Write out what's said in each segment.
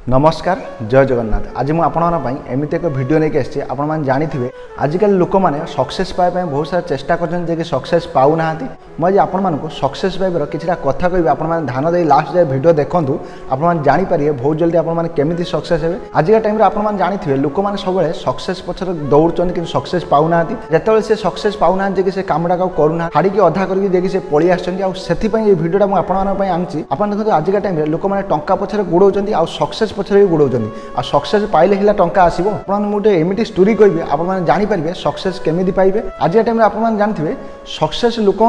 नमस्कार जय जगन्नाथ। आज मुझे आपमती एक भिड नहीं आसी आपने जानी आजिकल लोक मैंने सक्सेस पाइबा बहुत सारा चेष्टा कर सक्सेस पाऊना मुझे आपको सक्सेस पाइबार कि कथा कह आपने ध्यान दे लास्ट जाए भिड देखूँ आपने जानीपारे बहुत जल्दी आपमती सक्सेस हे। आजिका टाइम आपने जानी लोक मैंने सब सक्सेस पचर दौड़े कि सक्सेस पाऊना जिते से सक्सेस पाऊना कि कामटा करूना हाड़ी अधा करके पलि आसपाई भिडियोटा मुझे आनी आप देखो आजिका टाइम लोक मैंने टंका पचर गोड़ाऊँ आ सक्सेस पछरे भी गोड़ाऊँ आ सक्सेस पाइले ही टंका आसो। आपने गोटे एमती स्टोरी कहि आपने जानीपारे सक्सेस केमी पाइबे। आज टाइम आपने जानते सक्सेस लोक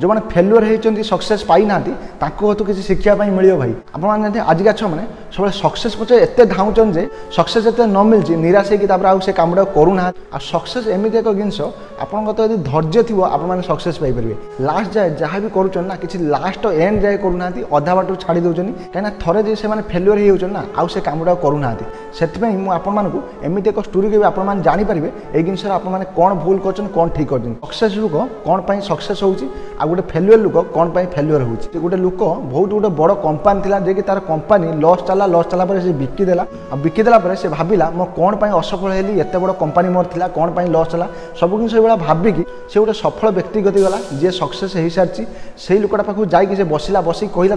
जो मैंने फेलुअर होती सक्सेस पाई ना कतु किसी शिक्षापी मिले भाई। आपने जानते आजिका छुआ मैंने सब सक्सेस पचे एत धाउन जे सक्सेस एत न मिलती निराश होकर कामटा करूना। सक्सेस एमती एक जिनस आपंक तो यदि धैर्य थी आपने सक्सेस पाइपर लास्ट जाए जहाँ भी करूँ कि लास्ट एंड जाए करूना अधा बाट छाड़ी दौरान कहीं थे से फेलुअर होना आउ से कामटा करूना से मुझे एक स्टोरी कह आप जानीपारे ये जिनस आपने कौन भूल कर कौन ठीक कर सक्सेस लोक कौन पर सक्सेस हो गोटे फेलुअर लोक कौन पर फेलुअर हो। गोटे लोक बहुत गोटे बड़ कंपानी था जे कि तार कंपानी लॉस चला से बिकिदेला बिकिदेला से भाविला मो कौन पर असफल हेली एत बड़ कंपानी मोर था कौन पर लॉस चला सब जिन भाविकी से गोटे सफल व्यक्ति गति गला जी सक्सेस हो सारी से लोकटा पाखु जाकि बसला बस कहला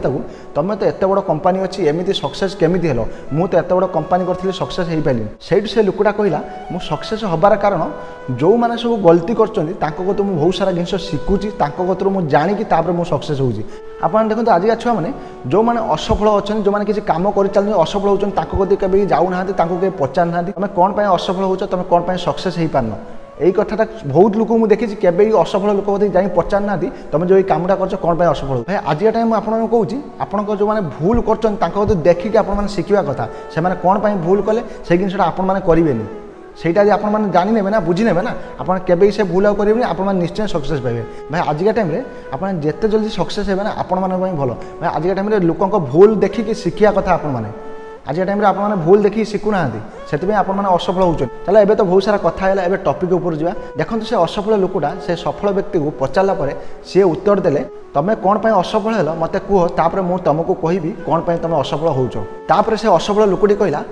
तुम तो एत बड़ कंपानी अच्छी एमती सक्सेस केमी हेलो मु तो एत बड़ कंपानी करी सक्सेस हो पारे से लोकटा कहला मु सक्सेस हबार कारण जो मैंने सब गलती कर बहुत सारा जिन शिखुची कतरू मुझे जाणी मुझे सक्सेस हो। आपने देखो आजिका छुआ मैंने जो मैंने असफल अच्छा जो मैंने किसी कम कर चलते असफल होती कभी जाऊना कहीं पचार ना तुम कौन पर असफल हो तुम कौन पर सक्सेस हो पारन यही कथाटा बहुत लोक मुझे देखी केवे असफल लोक जा पचार ना तुम जो कामटा कर कौन पर असफल भाई। आज टाइम आपको कहूँ आप जो मैंने भूल कर देखिए आप शिखा कथा से कौन पर भूल कले से जिनसा आपने करेंगे सहीटा आपने जाने ना बुझी ने ना आपे से भूल आउ करेंगे आप निश्चय सक्सेस पाइबे भाई। आजिका टाइम आपने जिते जल्दी सक्सेस हे ना आपण भल भाई। आजिका टाइम लोक भूल देखिए शिखा कथा आपने आज टाइम आपने भूल देखिए शिखुना से असफल होते चलो एबे तो बहुत सारा कथा है एबे टॉपिक ऊपर जा देखो से असफल लोकटा से सफल व्यक्ति को पचारा पर सी उत्तर देले तुम कौन पर असफल हेल मत कह तापर मुझे तुमको कहबी कौन पर तुम असफल होपर से असफल लोकटी कहला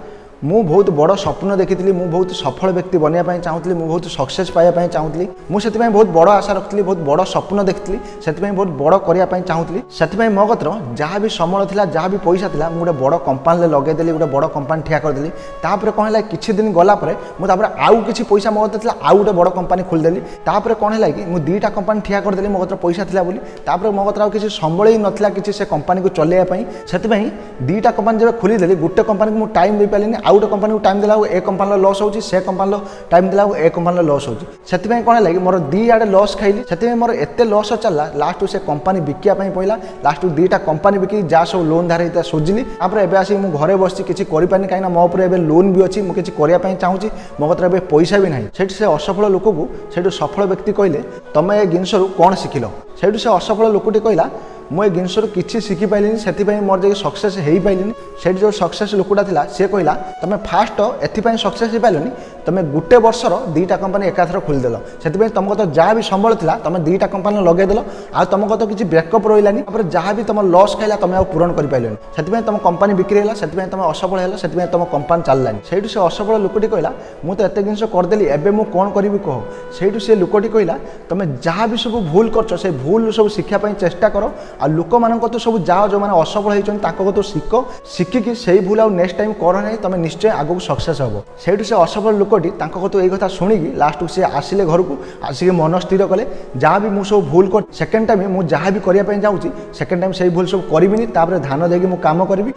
मु बहुत बड़ स्वप्न देखी मु बहुत सफल व्यक्ति बनवाई चाहूली मु बहुत सक्सेस पाइबा चाहूली मुझे बहुत बड़ आशा रखी बहुत बड़ स्वप्न देखी से बहुत बड़ करने चाहूली से मो कतर जहाँ भी समल था जहाँ भी पैसा था मुझे बड़ कंपानी लगेदेली गोटे बड़ कंपानी ठिया करदेली तापर कौन है किसी दिन गलापर मुझे आउ किसी पैसा मो कतर आउ गोटे बड़ कंपानी खोलीदेली तापर कौन है कि मुझे दुईटा कंपानी ठिया करदेली मो कतर पैसा था बोली मो कतर किसी संबल ही नाला किसी से कंपानी को चलैयापाई से दुईटा कंपानी जब खोलीदेली गोटे कंपानी को मुझे टाइम दे पारे आउ गोटे कंपानी को टाइम देला ए कंपानी लॉस होची से कंपानी टाइम देला ए कंपानी लॉस होची सेति कौन है मोर दी आड़े लॉस खाइली से मोर एते लॉस चलला लास्ट से कंपानी बिकिया पड़ा लास्ट दुईटा कंपानी बिकी जहाँ सब लोन धार होता सोझिली एवं आसिक मुझे घरे बस किसी करें कहीं मो पर लोन भी अच्छी मुझे करने चाहूँगी मो कतर पैसा भी ना से असफल लोक को से सफल व्यक्ति कहले तुम ए जिनस कौन शिखिल से असफल लोकटी कहला मुझे जिनस किसी शिखी पाइलिनी से मोर जो सक्सेस हो पाइलिनी से जो सक्सेस लोकटा था सी कहला तुम फास्ट एपाई सक्सेस हो पाइलनी तुम गोटे वर्षर दुईटा कंपानी एकाथर खोलीदेल से तुमको तो जहाँ भी संबल था तुम दुईटा कंपानी लगेदेल आ तुमको तो किसी ब्रेकअप रही जहाँ भी तुम लॉस खाइला तुम पूरण कर पाइलनी से तुम कंपानी बिक्री है से तुम असफल है से तुम कंपानी चललानी से असफल लोकटी कहला मुझे तो एत जिन करदेली एवं मुझे कौन करी कह से लोकटी कहला तुम जहाँ भी सब भूल कर से भूल सब शिखापी चेष्टा कर आ लोक मान तो सब जाओ जो मैंने असफल होती तो शिख शिखिकी से भूल आउ नेक्स्ट टाइम कर ना तुम निश्चय आगू सक्सेस हम से असफल लोकटी तो यही कथा शुणिकी लास्ट सी आसिले घर को आसिक मन स्थिर कले जहाँ भी मुझे सब भूल कर सेकेंड टाइम मुझे जहाँ भी करने चाहूँगी सेकेंड टाइम से भूल सब करी ध्यान देगी मुझे कम करी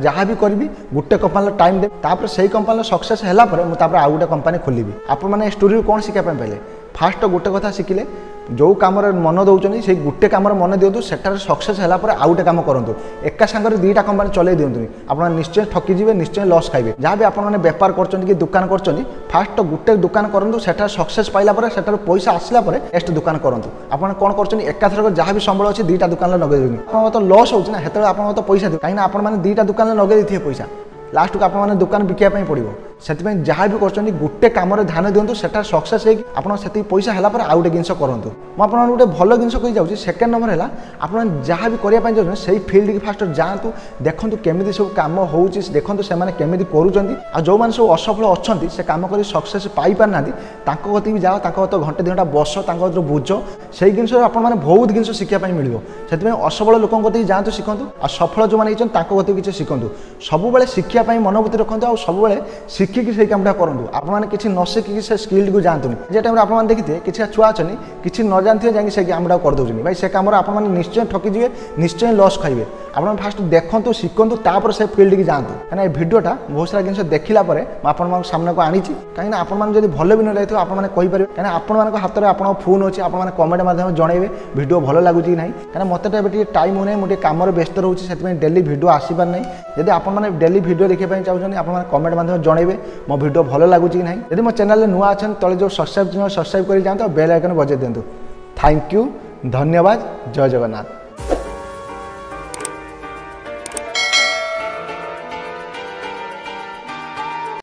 जहाँ भी करी गोटे कंपानी टाइम देपर से कंपानी सक्सेस है मुझे आउ गोटे कंपानी खोलि आपने स्टोरी कौन शिखापी पाइले फास्ट गोटे कथा शिखिले जो कम मन दौरान से गोटे कम मन दिंतु सेठार सक्सेस है आउ गोटे कम करूँ एका सांगे दुईटा कंपानी चलई दिंतु आप निश्चय ठकीजे निश्चय लॉस खाइबे जहाँ भी आपने बेपार कर दुकान कर फास्ट गोटे दुकान करूँ सेठार सक्सेस पाइला सेठार पैसा आसला नेक्स्ट दुकान करूँ आप कौन कर एकाथरक जहाँ भी संबल अच्छी दुईटा दुकान लगे देनी आप तो लॉस होना हेतु आप पैसा कहीं आप दुईटा दुकान लगे पैसा लास्ट को आप दुकान बिकापी पड़ो ସେଥିପାଇଁ ଯାହା ବି କରୁଛନ୍ତି ଗୋଟେ କାମରେ ଧ୍ୟାନ ଦିଅନ୍ତୁ, ସେଟା ସକ୍ସେସ୍ ହେଇକି ଆପଣ ସେତିକି ପଇସା ହେଲା ପରେ ଆଉ ଗୋଟେ ଜିନିଷ କରନ୍ତୁ। ମୁଁ ଆପଣଙ୍କୁ ଗୋଟେ ଭଲ ଜିନିଷ କହି ଯାଉଛି। ସେକେଣ୍ଡ ନମ୍ବର ହେଲା, ଆପଣ ଯାହା ବି କରିବା ପାଇଁ ଯାଉଛନ୍ତି ସେଇ ଫିଲ୍ଡକି ଫାଷ୍ଟ ଯାଆନ୍ତୁ, ଦେଖନ୍ତୁ କେମିତି ସବୁ କାମ ହେଉଛି, ଦେଖନ୍ତୁ ସେମାନେ କେମିତି କରୁଛନ୍ତି। ଆଉ ଯେଉଁମାନେ ସବୁ ଅସଫଳ ଅଛନ୍ତି, ସେ କାମ କରି ସକ୍ସେସ୍ ପାଇପାରୁନାହାନ୍ତି, ତାଙ୍କ କତିକି ବି ଯାଅ, ତାଙ୍କ କତ ଘଣ୍ଟେ 2 ଘଣ୍ଟା ବସ, ତାଙ୍କ କତିରୁ ବୁଝ। ସେଇ ଜିନିଷରୁ ଆପଣମାନେ ବହୁତ ଜିନିଷ ଶିଖିବା ପାଇଁ ମିଳିବ। ସେଥିପାଇଁ ଅସଫଳ ଲୋକଙ୍କ କତିକି ଯାଆନ୍ତୁ, ଶିଖନ୍ତୁ। ଆଉ ସଫଳ ଯେଉଁମାନେ ହେଇଛନ୍ତି ତାଙ୍କ କତିକି କିଛି ଶିଖନ୍ତୁ। ସବୁବେଳେ ଶିଖିବା ପାଇଁ ମନୋବୃତ୍ତି ରଖନ୍ତୁ, ଆଉ ସବୁବେଳେ ଶିଖିକି ସେଇ କାମଟା କରନ୍ତୁ। ଆପଣମାନେ କିଛି ନ ଶିଖିକି ସେ ସ୍କିଲ୍କୁ ଯାଆନ୍ତୁନି। ଯେ ଟାଇମ୍ରେ ଆପଣମାନେ ଦେଖିଥିବେ କିଛି ଛୁଆ ଅଛନ୍ତି କିଛି ନ ଜାଣିଥିବେ ଯାଇକି ସେ କାମଟାକୁ କରିଦେଉଛନ୍ତି। ଭାଇ ସେ କାମରେ ଆପଣମାନେ ନିଶ୍ଚୟ ଠକିଯିବେ, ନିଶ୍ଚୟ ଲସ୍ ଖାଇବେ। ଆପଣ ଫାଷ୍ଟ ଦେଖନ୍ତୁ, ଶିଖନ୍ତୁ, ତାପରେ ସେ ଫିଲ୍ଡକି ଯାଆନ୍ତୁ। କାହିଁକିନା এই ଭିଡ଼ିଓଟା ବହୁତ ସାରା ଜିନିଷ ଦେଖିଲା ପରେ ମୁଁ ଆପଣମାନଙ୍କ ସାମ୍ନାକୁ ଆଣିଛି। କାହିଁକିନା ଆପଣମାନେ ଯଦି ଭଲ ବି ନ ଲାଗିଥିବ ଆପଣମାନେ କହିପାରିବେ। କାହିଁକିନା ଆପଣମାନଙ୍କ ହାତରେ ଆପଣଙ୍କ ଫୋନ୍ ଅଛି, ଆପଣମାନେ କମେଣ୍ଟ ମାଧ୍ୟମରେ ଜଣାଇବେ ଭିଡ଼ିଓ ଭଲ ଲାଗୁଛି କି ନାହିଁ। କାହିଁକିନା ମୋତେ ତ ଏବେ ଟିକେ ଟାଇମ୍ ହେଉନାହିଁ, ମୁଁ ଟିକେ କାମରେ ବ୍ୟସ୍ତ ରହୁଛି, ସେଥିପାଇଁ ଡେଲି ଭିଡ଼ିଓ ଆସିପାରୁ ନାହିଁ। ଯଦି ଆପଣମାନେ ଡେଲି ଭିଡ଼ିଓ ଦେଖିବା ପାଇଁ ଚାହୁଁଛନ୍ତି, ଆପଣମାନେ କମେଣ୍ଟ ମାଧ୍ୟମରେ ଜଣାଇବେ ମୋ ଭିଡ଼ିଓ ଭଲ ଲାଗୁଛି କି ନାହିଁ। ଯଦି ମୋ ଚ୍ୟାନେଲରେ ନୂଆ ଅଛନ୍ତି ତଳେ ଯେଉଁ ସବସ୍କ୍ରାଇବ୍ କରି ଯାଆନ୍ତୁ, ଆଉ ବେଲ୍ ଆଇକନ୍ ବଜାଇ ଦିଅନ୍ତୁ। ଥ୍ୟାଙ୍କ ୟୁ, ଧନ୍ୟବାଦ, ଜୟ ଜଗନ୍ନାଥ।